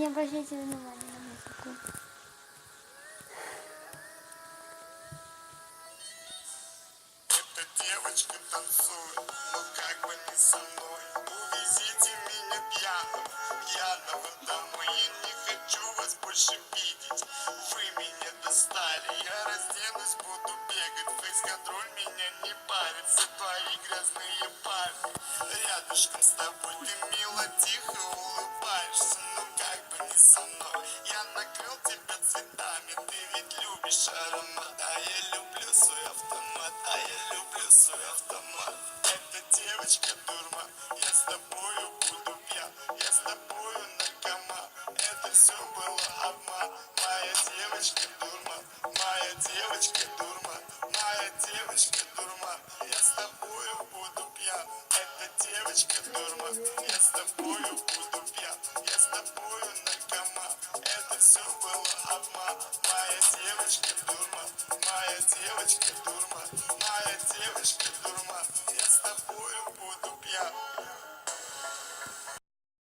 Не обращайте внимания на музыку. Эта девочка танцует, но как бы не со мной. Увезите меня пьяного домой. Я не хочу вас больше видеть. Вы меня достали, я разденусь, буду бегать. Фейс-контроль меня не парит, все твои грязные парни. Рядышком с тобой ты мило, тихо улыбаешься, но как бы не со мной. Я накрыл тебя цветами, ты ведь любишь аромат. А я люблю свой автомат, а я люблю свой автомат. Эта девочка Дурман, я с тобою буду пьян, я с тобою наркоман. Это все было обман. Моя девочка Дурман, моя девочка Дурман, моя девочка Дурман. Я с тобою буду пьян. Эта девочка Дурман, я с тобою буду пьян, я с тобою наркоман. Это все было обман. Моя девочка Дурман, моя девочка Дурман, моя девочка Дурман. Я с тобою буду пьян.